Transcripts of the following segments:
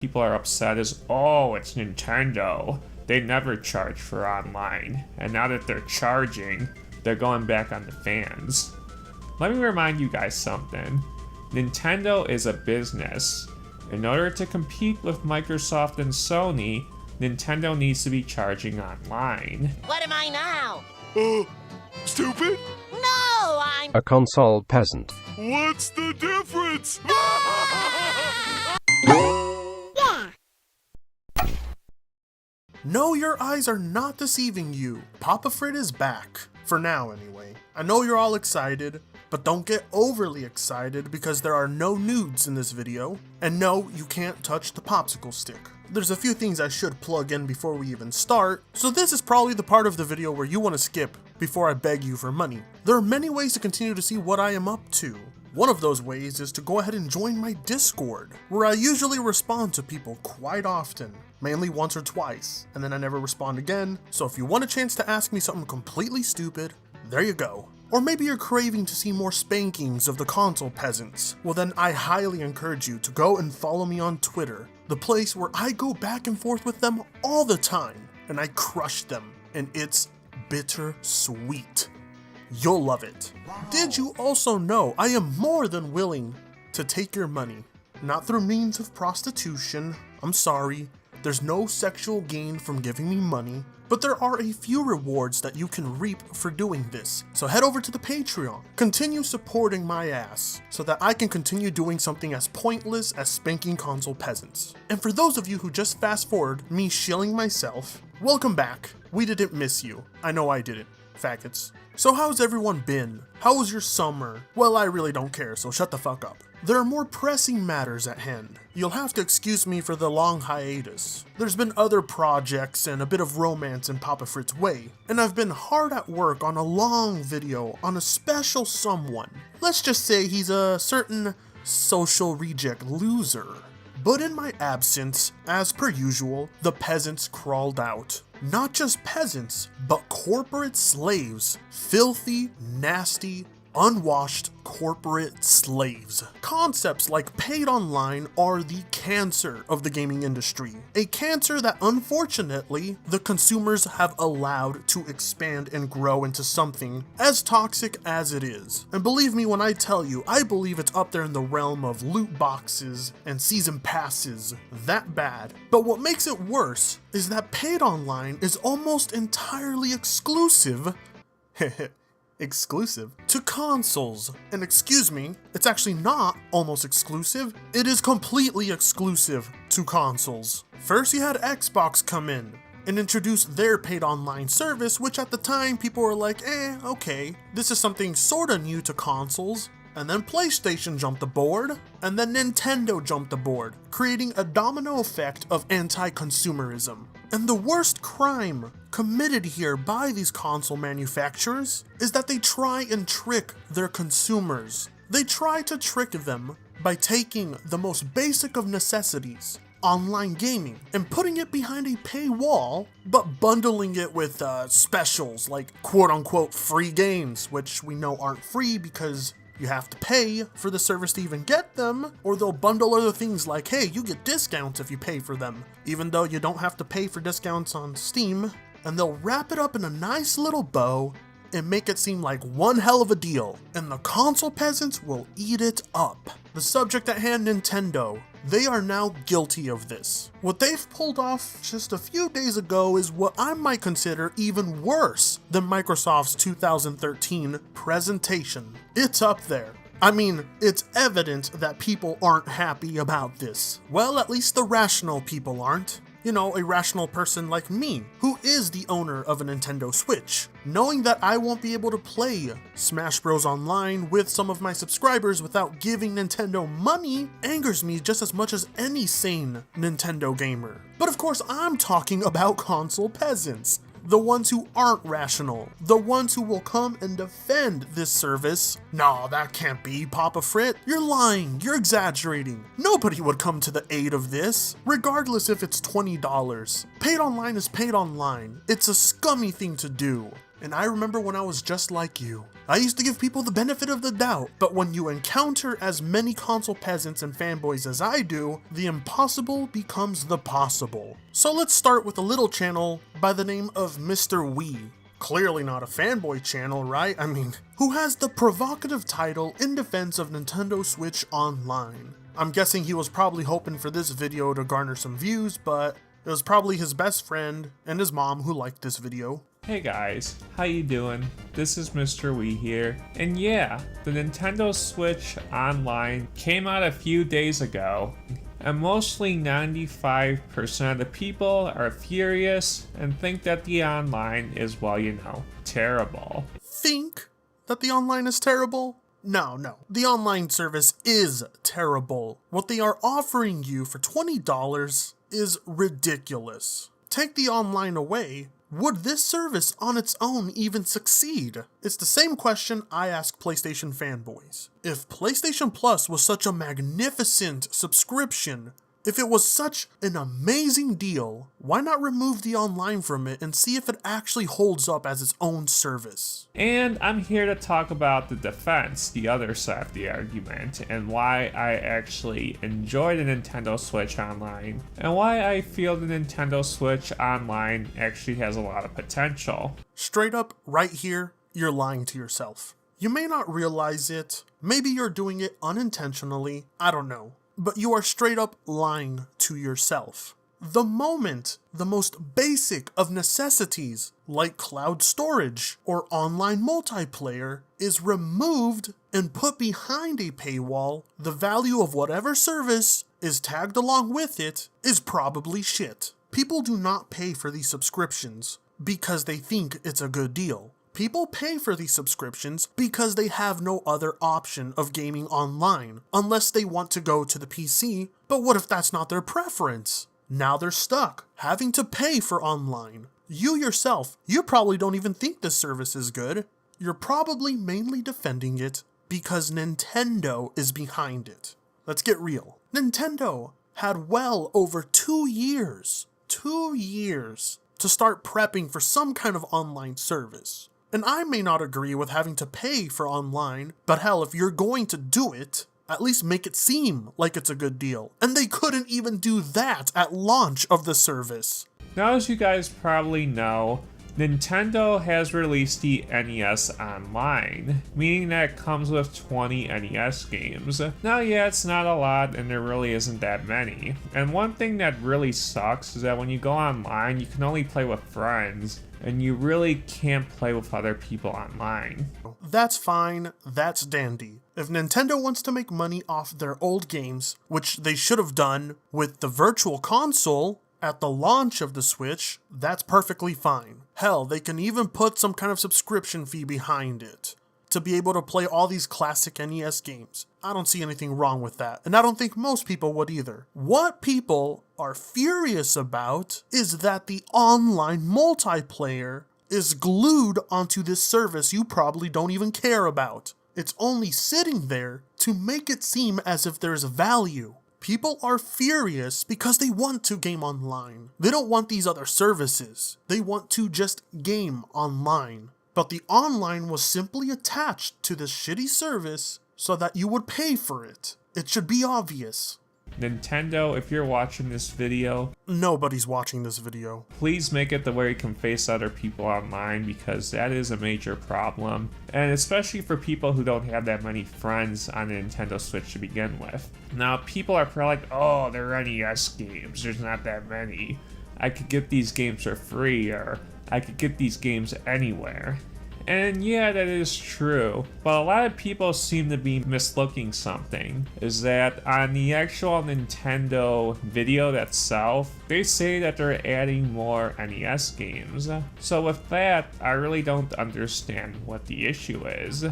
people are upset is, oh, it's Nintendo. They never charge for online, and now that they're charging, they're going back on the fans. Let me remind you guys something. Nintendo is a business. In order to compete with Microsoft and Sony, Nintendo needs to be charging online. What am I now? Stupid? No, I'm A console peasant. What's the difference? No, your eyes are not deceiving you. Papa Frit is back. For now, anyway. I know you're all excited, but don't get overly excited because there are no nudes in this video. And no, you can't touch the popsicle stick. There's a few things I should plug in before we even start, so this is probably the part of the video where you want to skip before I beg you for money. There are many ways to continue to see what I am up to. One of those ways is to go ahead and join my Discord, where I usually respond to people quite often, mainly once or twice, and then I never respond again. So if you want a chance to ask me something completely stupid, there you go. Or maybe you're craving to see more spankings of the console peasants. Well then I highly encourage you to go and follow me on Twitter, the place where I go back and forth with them all the time, and I crush them, and it's bittersweet. You'll love it. Wow. Did you also know I am more than willing to take your money? Not through means of prostitution, I'm sorry, there's no sexual gain from giving me money, but there are a few rewards that you can reap for doing this. So head over to the Patreon, continue supporting my ass, so that I can continue doing something as pointless as spanking console peasants. And for those of you who just fast forward me shilling myself, welcome back. We didn't miss you. I know I didn't. Faggots. So how's everyone been? How was your summer? Well, I really don't care, so shut the fuck up. There are more pressing matters at hand. You'll have to excuse me for the long hiatus. There's been other projects and a bit of romance in Papa Frit's way, and I've been hard at work on a long video on a special someone. Let's just say he's a certain social reject loser. But in my absence, as per usual, the peasants crawled out. Not just peasants, but corporate slaves. Filthy, nasty, unwashed corporate slaves. Concepts like paid online are the cancer of the gaming industry. A cancer that unfortunately the consumers have allowed to expand and grow into something as toxic as it is. And believe me when I tell you, I believe it's up there in the realm of loot boxes and season passes. That bad. But what makes it worse is that paid online is almost entirely exclusive to consoles. And excuse me, it's actually not almost exclusive, it is completely exclusive to consoles. First you had Xbox come in and introduce their paid online service, which at the time people were like, okay, this is something sorta new to consoles. And then PlayStation jumped aboard, and then Nintendo jumped aboard, creating a domino effect of anti-consumerism. And the worst crime committed here by these console manufacturers is that they try and trick their consumers. They try to trick them by taking the most basic of necessities, online gaming, and putting it behind a paywall, but bundling it with specials like quote-unquote free games, which we know aren't free because you have to pay for the service to even get them, or they'll bundle other things like, hey, you get discounts if you pay for them, even though you don't have to pay for discounts on Steam, and they'll wrap it up in a nice little bow and make it seem like one hell of a deal, and the console peasants will eat it up. The subject at hand, Nintendo, they are now guilty of this. What they've pulled off just a few days ago is what I might consider even worse than Microsoft's 2013 presentation. It's up there. I mean, it's evident that people aren't happy about this. Well, at least the rational people aren't. You know, a rational person like me, who is the owner of a Nintendo Switch. Knowing that I won't be able to play Smash Bros. Online with some of my subscribers without giving Nintendo money angers me just as much as any sane Nintendo gamer. But of course, I'm talking about console peasants. The ones who aren't rational. The ones who will come and defend this service. No, that can't be, Papa Frit. You're lying. You're exaggerating. Nobody would come to the aid of this, regardless if it's $20. Paid online is paid online. It's a scummy thing to do. And I remember when I was just like you. I used to give people the benefit of the doubt, but when you encounter as many console peasants and fanboys as I do, the impossible becomes the possible. So let's start with a little channel by the name of Mr. Wii. Clearly not a fanboy channel, right? I mean, who has the provocative title In Defense of Nintendo Switch Online. I'm guessing he was probably hoping for this video to garner some views, but it was probably his best friend and his mom who liked this video. Hey guys, how you doing? This is Mr. Wii here, and yeah, the Nintendo Switch Online came out a few days ago, and mostly 95% of the people are furious and think that the online is, well, you know, terrible. Think that the online is terrible? No, the online service is terrible. What they are offering you for $20 is ridiculous. Take the online away, would this service on its own even succeed? It's the same question I ask PlayStation fanboys. If PlayStation Plus was such a magnificent subscription, if it was such an amazing deal, why not remove the online from it and see if it actually holds up as its own service? And I'm here to talk about the defense, the other side of the argument, and why I actually enjoy the Nintendo Switch Online, and why I feel the Nintendo Switch Online actually has a lot of potential. Straight up, right here, you're lying to yourself. You may not realize it, maybe you're doing it unintentionally, I don't know. But you are straight up lying to yourself. The moment the most basic of necessities, like cloud storage or online multiplayer, is removed and put behind a paywall, the value of whatever service is tagged along with it is probably shit. People do not pay for these subscriptions because they think it's a good deal. People pay for these subscriptions because they have no other option of gaming online, unless they want to go to the PC, but what if that's not their preference? Now they're stuck, having to pay for online. You yourself, you probably don't even think this service is good. You're probably mainly defending it because Nintendo is behind it. Let's get real. Nintendo had well over 2 years to start prepping for some kind of online service. And I may not agree with having to pay for online, but hell, if you're going to do it, at least make it seem like it's a good deal. And they couldn't even do that at launch of the service. Now, as you guys probably know, Nintendo has released the NES Online, meaning that it comes with 20 NES games. Now, yeah, it's not a lot, and there really isn't that many. And one thing that really sucks is that when you go online, you can only play with friends, and you really can't play with other people online. That's fine, that's dandy. If Nintendo wants to make money off their old games, which they should have done with the Virtual Console at the launch of the Switch, that's perfectly fine. Hell, they can even put some kind of subscription fee behind it to be able to play all these classic NES games. I don't see anything wrong with that, and I don't think most people would either. What people are furious about is that the online multiplayer is glued onto this service you probably don't even care about. It's only sitting there to make it seem as if there's value. People are furious because they want to game online. They don't want these other services. They want to just game online. But the online was simply attached to this shitty service so that you would pay for it. It should be obvious. Nintendo, if you're watching this video, nobody's watching this video. Please make it the way you can face other people online, because that is a major problem. And especially for people who don't have that many friends on the Nintendo Switch to begin with. Now, people are probably like, oh, they're NES games, there's not that many. I could get these games for free, or I could get these games anywhere. And yeah, that is true, but a lot of people seem to be mislooking something, is that on the actual Nintendo video itself, they say that they're adding more NES games. So with that, I really don't understand what the issue is.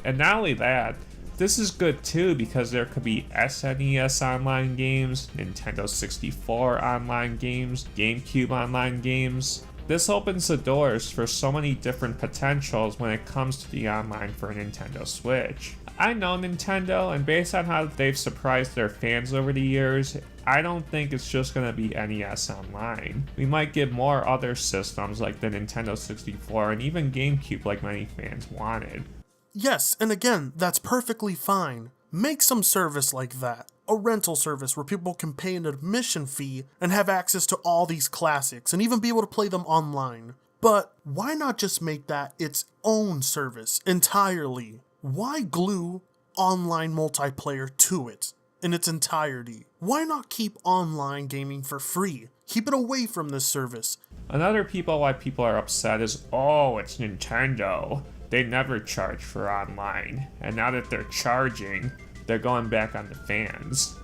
And not only that, this is good too, because there could be SNES online games, Nintendo 64 online games, GameCube online games. This opens the doors for so many different potentials when it comes to the online for a Nintendo Switch. I know Nintendo, and based on how they've surprised their fans over the years, I don't think it's just gonna be NES Online. We might get more other systems like the Nintendo 64 and even GameCube like many fans wanted. Yes, and again, that's perfectly fine. Make some service like that. A rental service where people can pay an admission fee and have access to all these classics and even be able to play them online. But why not just make that its own service entirely? Why glue online multiplayer to it in its entirety? Why not keep online gaming for free? Keep it away from this service. Another why people are upset is, oh, it's Nintendo. They never charge for online, and now that they're charging, they're going back on the fans.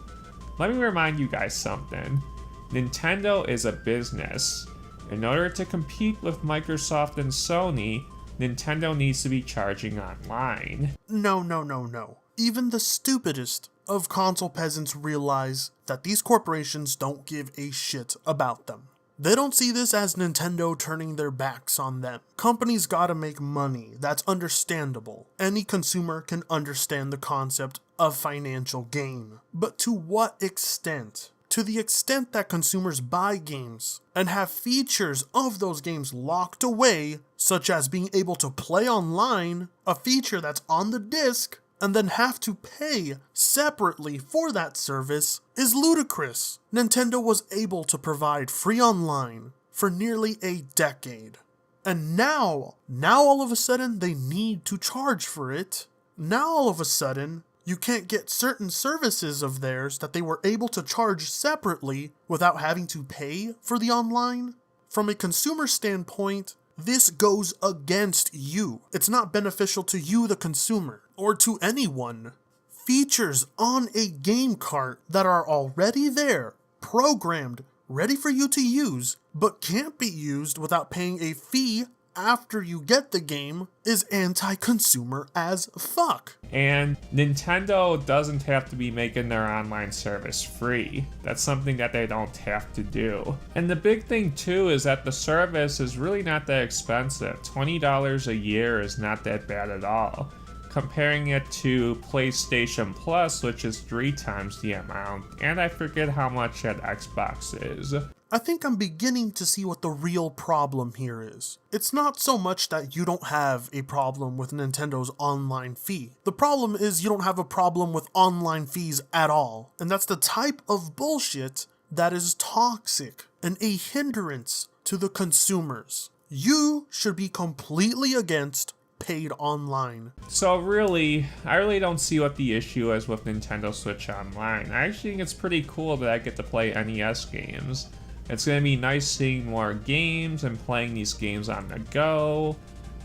Let me remind you guys something. Nintendo is a business. In order to compete with Microsoft and Sony, Nintendo needs to be charging online. No. Even the stupidest of console peasants realize that these corporations don't give a shit about them. They don't see this as Nintendo turning their backs on them. Companies gotta make money, that's understandable. Any consumer can understand the concept of financial gain. But to what extent? To the extent that consumers buy games and have features of those games locked away, such as being able to play online, a feature that's on the disc, and then have to pay separately for that service is ludicrous. Nintendo was able to provide free online for nearly a decade. And now all of a sudden they need to charge for it. Now all of a sudden you can't get certain services of theirs that they were able to charge separately without having to pay for the online. From a consumer standpoint, this goes against you. It's not beneficial to you, the consumer, or to anyone. Features on a game cart that are already there, programmed, ready for you to use, but can't be used without paying a fee after you get the game, is anti-consumer as fuck. And Nintendo doesn't have to be making their online service free. That's something that they don't have to do. And the big thing too is that the service is really not that expensive. $20 a year is not that bad at all. Comparing it to PlayStation Plus, which is 3 times the amount, and I forget how much that Xbox is. I think I'm beginning to see what the real problem here is. It's not so much that you don't have a problem with Nintendo's online fee. The problem is you don't have a problem with online fees at all. And that's the type of bullshit that is toxic and a hindrance to the consumers. You should be completely against paid online. So really, I really don't see what the issue is with Nintendo Switch Online. I actually think it's pretty cool that I get to play NES games. It's going to be nice seeing more games and playing these games on the go,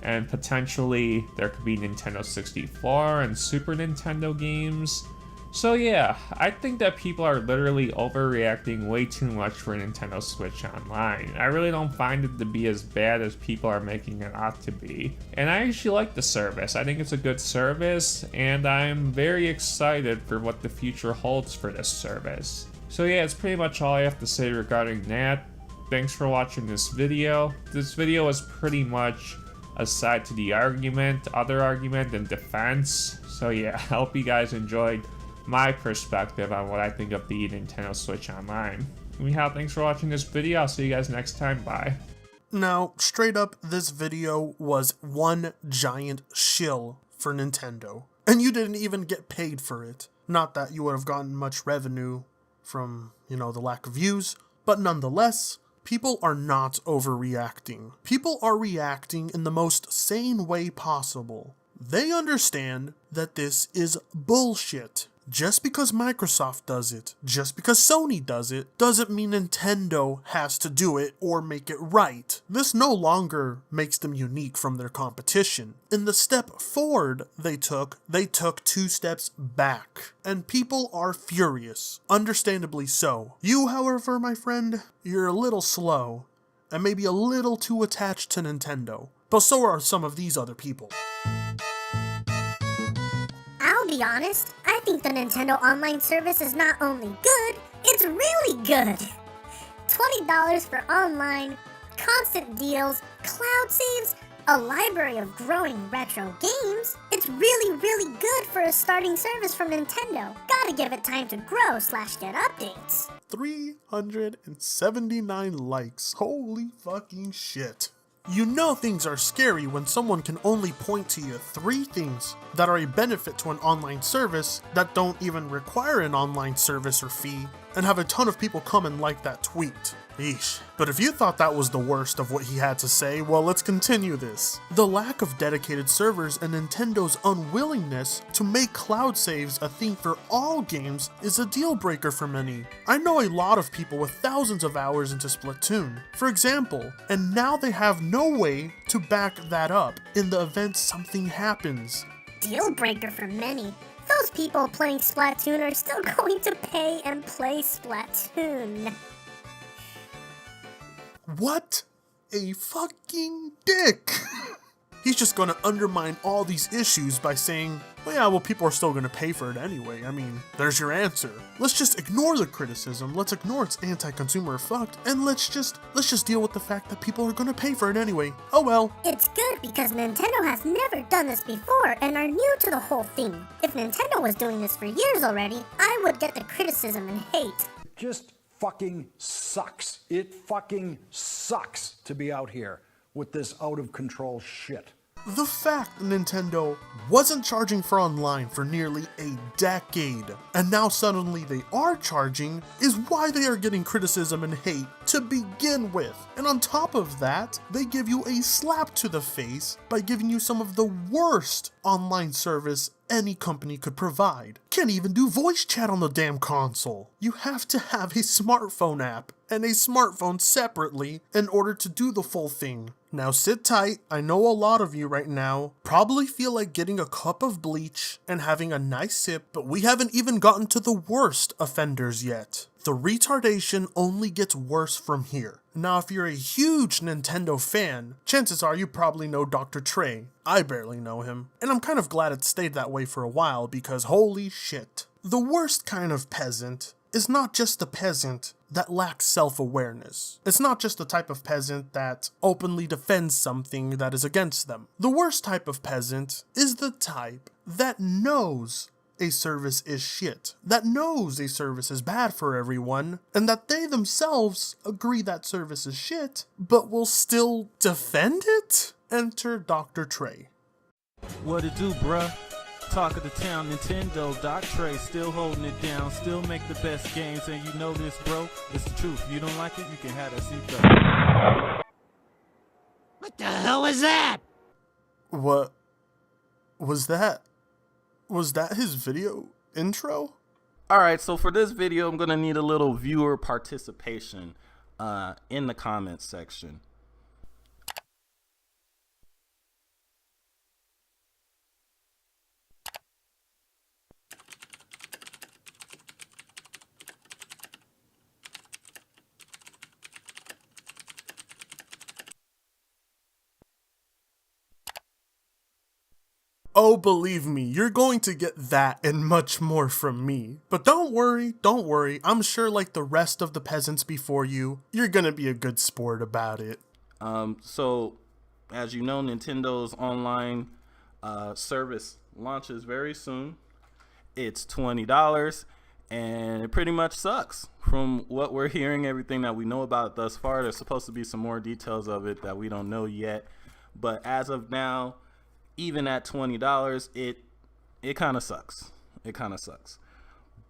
and potentially there could be Nintendo 64 and Super Nintendo games. So yeah, I think that people are literally overreacting way too much for Nintendo Switch Online. I really don't find it to be as bad as people are making it out to be. And I actually like the service. I think it's a good service, and I'm very excited for what the future holds for this service. So yeah, it's pretty much all I have to say regarding that. Thanks for watching this video. This video is pretty much a side to the other argument, and defense. So yeah, I hope you guys enjoyed my perspective on what I think of the Nintendo Switch Online. Anyhow, thanks for watching this video. I'll see you guys next time. Bye. Now, straight up, this video was one giant shill for Nintendo. And you didn't even get paid for it. Not that you would have gotten much revenue from, the lack of views, but nonetheless, people are not overreacting. People are reacting in the most sane way possible. They understand that this is bullshit. Just because Microsoft does it, just because Sony does it, doesn't mean Nintendo has to do it or make it right. This no longer makes them unique from their competition. In the step forward they took 2 steps back. And people are furious, understandably so. You, however, my friend, you're a little slow, and maybe a little too attached to Nintendo. But so are some of these other people. I'll be honest, I think the Nintendo Online service is not only good, it's really good. $20 for online, constant deals, cloud saves, a library of growing retro games. It's really good for a starting service from Nintendo. Gotta give it time to grow / get updates. 379 likes. Holy fucking shit. You know things are scary when someone can only point to you 3 things that are a benefit to an online service that don't even require an online service or fee, and have a ton of people come and like that tweet. Eesh. But if you thought that was the worst of what he had to say, well, let's continue this. The lack of dedicated servers and Nintendo's unwillingness to make cloud saves a thing for all games is a deal breaker for many. I know a lot of people with thousands of hours into Splatoon, for example, and now they have no way to back that up in the event something happens. Deal breaker for many. Those people playing Splatoon are still going to pay and play Splatoon. What a fucking dick! He's just gonna undermine all these issues by saying, well, yeah, well, people are still gonna pay for it anyway. I mean, there's your answer. Let's just ignore the criticism, let's ignore it's anti-consumer fucked, and let's just deal with the fact that people are gonna pay for it anyway. Oh well. It's good because Nintendo has never done this before and are new to the whole thing. If Nintendo was doing this for years already, I would get the criticism and hate. Just fucking sucks. It fucking sucks to be out here with this out of control shit. The fact Nintendo wasn't charging for online for nearly a decade, and now suddenly they are charging, is why they are getting criticism and hate to begin with. And on top of that, they give you a slap to the face by giving you some of the worst online service any company could provide. Can't even do voice chat on the damn console. You have to have a smartphone app and a smartphone separately in order to do the full thing. Now sit tight, I know a lot of you right now probably feel like getting a cup of bleach and having a nice sip, but we haven't even gotten to the worst offenders yet. The retardation only gets worse from here. Now if you're a huge Nintendo fan, chances are you probably know Dr. Trey. I barely know him, and I'm kind of glad it stayed that way for a while because holy shit. The worst kind of peasant is not just the peasant that lacks self-awareness. It's not just the type of peasant that openly defends something that is against them. The worst type of peasant is the type that knows a service is shit, that knows a service is bad for everyone, and that they themselves agree that service is shit, but will still defend it? Enter Dr. Trey. What it do, bruh? Talk of the town, Nintendo, Doc Trey, still holding it down, still make the best games, and you know this, bro. It's the truth. If you don't like it, you can have that seatbelt. What the hell was that? What was that? Was that his video intro? Alright, so for this video, I'm going to need a little viewer participation in the comments section. Oh, believe me, you're going to get that and much more from me. But don't worry, I'm sure like the rest of the peasants before you, you're gonna be a good sport about it. So, as you know, Nintendo's online service launches very soon. It's $20, and it pretty much sucks. From what we're hearing, everything that we know about it thus far, there's supposed to be some more details of it that we don't know yet. But as of now, even at $20, it kind of sucks. It kind of sucks.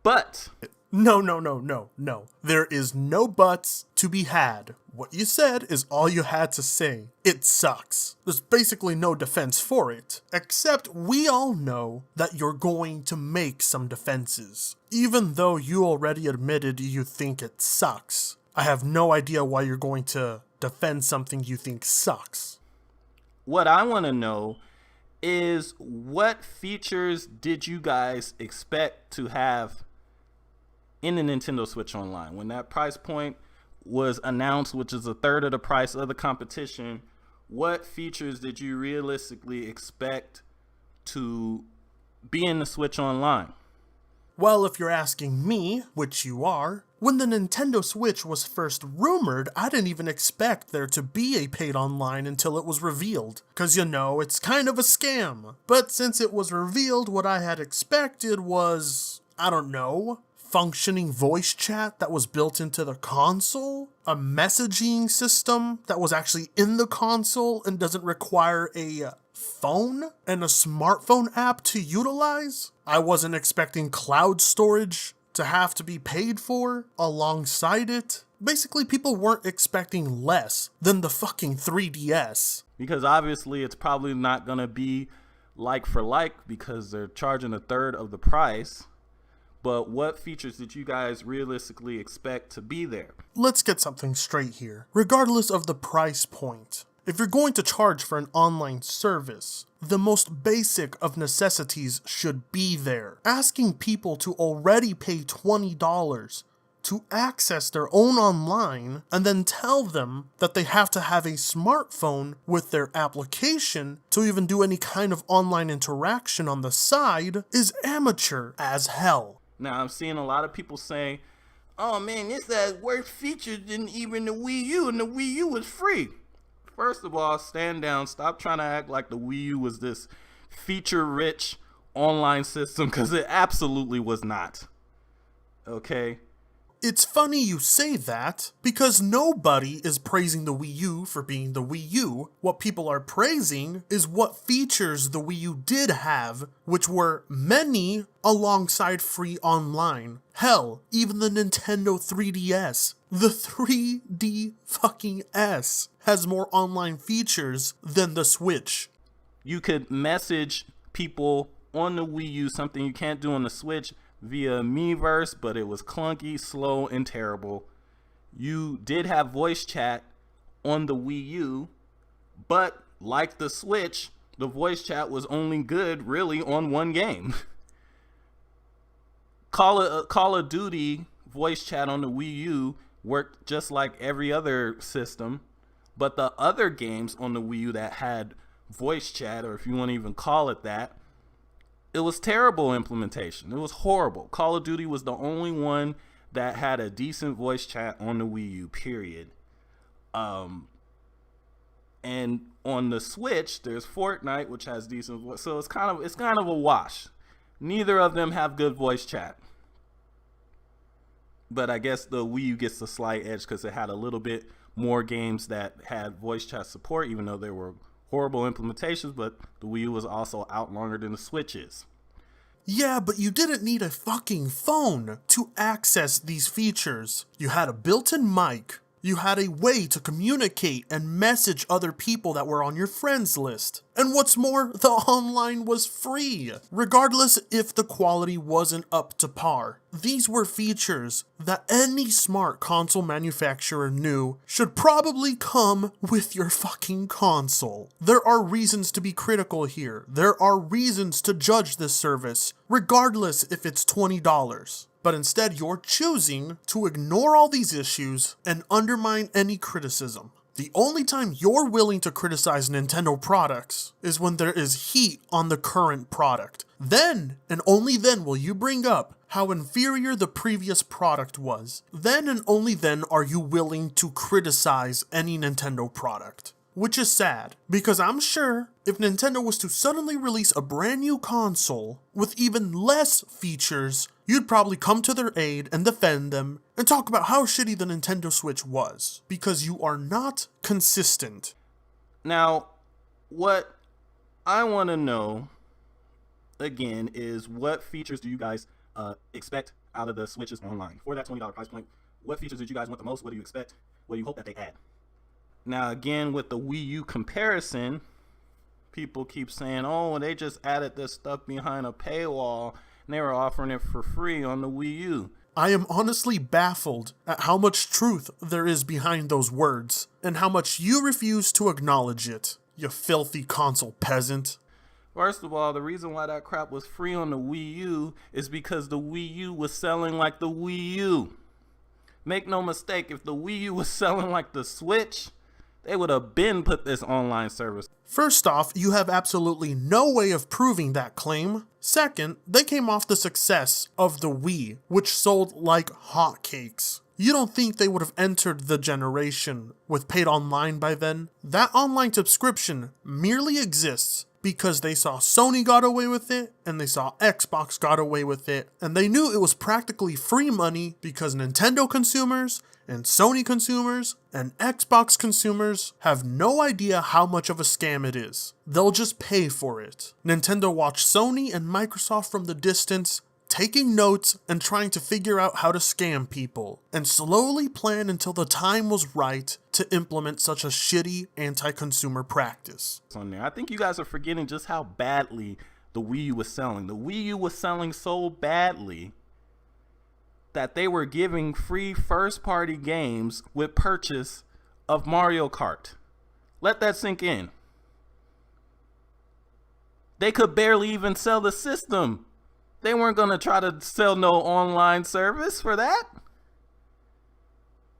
But No. There is no buts to be had. What you said is all you had to say. It sucks. There's basically no defense for it. Except we all know that you're going to make some defenses. Even though you already admitted you think it sucks. I have no idea why you're going to defend something you think sucks. what I want to know is, what features did you guys expect to have in the Nintendo Switch Online? When that price point was announced, which is a third of the price of the competition, what features did you realistically expect to be in the Switch Online? Well, if you're asking me, which you are, when the Nintendo Switch was first rumored, I didn't even expect there to be a paid online until it was revealed. Cause you know, it's kind of a scam. But since it was revealed, what I had expected was, I don't know, functioning voice chat that was built into the console, a messaging system that was actually in the console and doesn't require a phone and a smartphone app to utilize. I wasn't expecting cloud storage to have to be paid for alongside it. Basically, people weren't expecting less than the fucking 3DS. Because obviously it's probably not going to be like for like because they're charging a third of the price. But what features did you guys realistically expect to be there? Let's get something straight here. Regardless of the price point, if you're going to charge for an online service, the most basic of necessities should be there. Asking people to already pay $20 to access their own online and then tell them that they have to have a smartphone with their application to even do any kind of online interaction on the side is amateur as hell. Now, I'm seeing a lot of people say, oh man, this has worse features than even the Wii U, and the Wii U was free. First of all, stand down. Stop trying to act like the Wii U was this feature-rich online system, because it absolutely was not. Okay? It's funny you say that, because nobody is praising the Wii U for being the Wii U. What people are praising is what features the Wii U did have, which were many alongside free online. Hell, even the Nintendo 3DS, the 3D fucking S, has more online features than the Switch. You could message people on the Wii U, something you can't do on the Switch, via Miiverse, but it was clunky, slow, and terrible. You did have voice chat on the Wii U, but like the Switch, the voice chat was only good really on one game. Call of Duty voice chat on the Wii U worked just like every other system, but the other games on the Wii U that had voice chat, or if you want to even call it that, it was terrible implementation. It was horrible. Call of Duty was the only one that had a decent voice chat on the Wii U, period. And on the Switch, there's Fortnite, which has decent voice. So it's kind of a wash. Neither of them have good voice chat. But I guess the Wii U gets a slight edge because it had a little bit more games that had voice chat support, even though there were horrible implementations, but the Wii U was also out longer than the Switch is. Yeah, but you didn't need a fucking phone to access these features. You had a built-in mic. You had a way to communicate and message other people that were on your friends list. And what's more, the online was free, regardless if the quality wasn't up to par. These were features that any smart console manufacturer knew should probably come with your fucking console. There are reasons to be critical here. There are reasons to judge this service, regardless if it's $20. But instead, you're choosing to ignore all these issues and undermine any criticism. The only time you're willing to criticize Nintendo products is when there is heat on the current product. Then, and only then, will you bring up how inferior the previous product was. Then and only then are you willing to criticize any Nintendo product. Which is sad, because I'm sure if Nintendo was to suddenly release a brand new console with even less features, you'd probably come to their aid and defend them and talk about how shitty the Nintendo Switch was, because you are not consistent. Now, what I want to know, again, is what features do you guys expect out of the Switches online? For that $20 price point, what features did you guys want the most? What do you expect? What do you hope that they add? Now, again, with the Wii U comparison, people keep saying, oh, they just added this stuff behind a paywall, and they were offering it for free on the Wii U. I am honestly baffled at how much truth there is behind those words, and how much you refuse to acknowledge it, you filthy console peasant. First of all, the reason why that crap was free on the Wii U is because the Wii U was selling like the Wii U. Make no mistake, if the Wii U was selling like the Switch, they would have been put this online service. First off, you have absolutely no way of proving that claim. Second, they came off the success of the Wii, which sold like hotcakes. You don't think they would have entered the generation with paid online by then? That online subscription merely exists because they saw Sony got away with it, and they saw Xbox got away with it, and they knew it was practically free money because Nintendo consumers and Sony consumers and Xbox consumers have no idea how much of a scam it is. They'll just pay for it. Nintendo watched Sony and Microsoft from the distance, taking notes and trying to figure out how to scam people, and slowly plan until the time was right to implement such a shitty anti-consumer practice. On there, I think you guys are forgetting just how badly the Wii U was selling. The Wii U was selling so badly that they were giving free first-party games with purchase of Mario Kart. Let that sink in. They could barely even sell the system. They weren't going to try to sell no online service for that.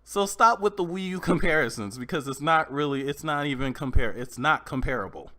So stop with the Wii U comparisons, because it's not comparable.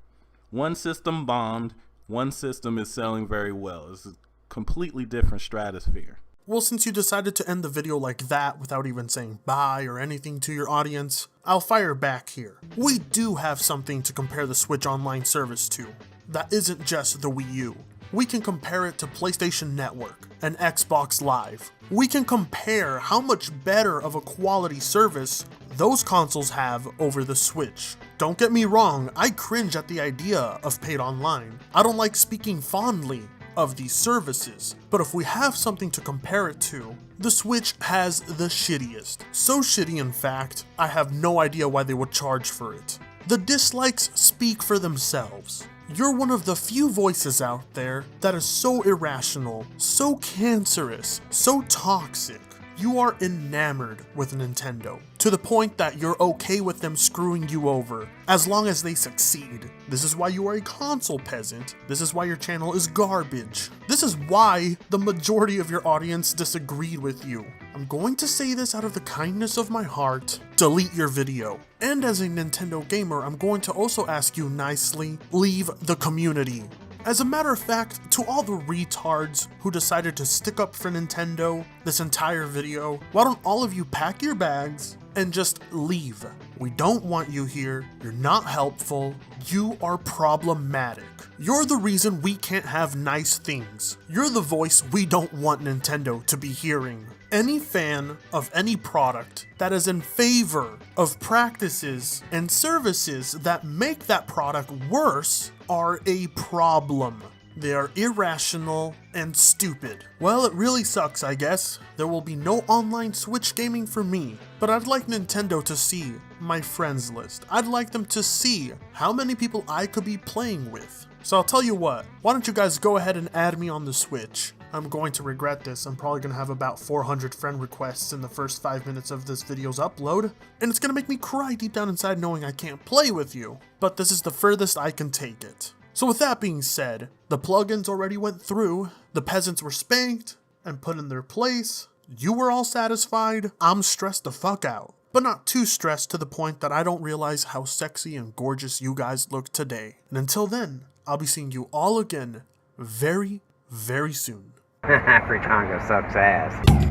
One system bombed, one system is selling very well. It's a completely different stratosphere. Well, since you decided to end the video like that without even saying bye or anything to your audience, I'll fire back here. We do have something to compare the Switch Online service to. That isn't just the Wii U. We can compare it to PlayStation Network and Xbox Live. We can compare how much better of a quality service those consoles have over the Switch. Don't get me wrong, I cringe at the idea of paid online. I don't like speaking fondly of these services, but if we have something to compare it to, the Switch has the shittiest. So shitty, in fact, I have no idea why they would charge for it. The dislikes speak for themselves. You're one of the few voices out there that is so irrational, so cancerous, so toxic. You are enamored with Nintendo, to the point that you're okay with them screwing you over, as long as they succeed. This is why you are a console peasant. This is why your channel is garbage. This is why the majority of your audience disagreed with you. I'm going to say this out of the kindness of my heart: delete your video. And as a Nintendo gamer, I'm going to also ask you nicely, leave the community. As a matter of fact, to all the retards who decided to stick up for Nintendo this entire video, why don't all of you pack your bags and just leave? We don't want you here. You're not helpful. You are problematic. You're the reason we can't have nice things. You're the voice we don't want Nintendo to be hearing. Any fan of any product that is in favor of practices and services that make that product worse are a problem. They are irrational and stupid. Well, it really sucks, I guess. There will be no online Switch gaming for me, but I'd like Nintendo to see my friends list. I'd like them to see how many people I could be playing with. So I'll tell you what, why don't you guys go ahead and add me on the Switch? I'm going to regret this. I'm probably going to have about 400 friend requests in the first 5 minutes of this video's upload, and it's going to make me cry deep down inside knowing I can't play with you, but this is the furthest I can take it. So with that being said, the plugins already went through, the peasants were spanked and put in their place, you were all satisfied, I'm stressed the fuck out. But not too stressed to the point that I don't realize how sexy and gorgeous you guys look today. And until then, I'll be seeing you all again very, very soon. Fritanga sucks ass.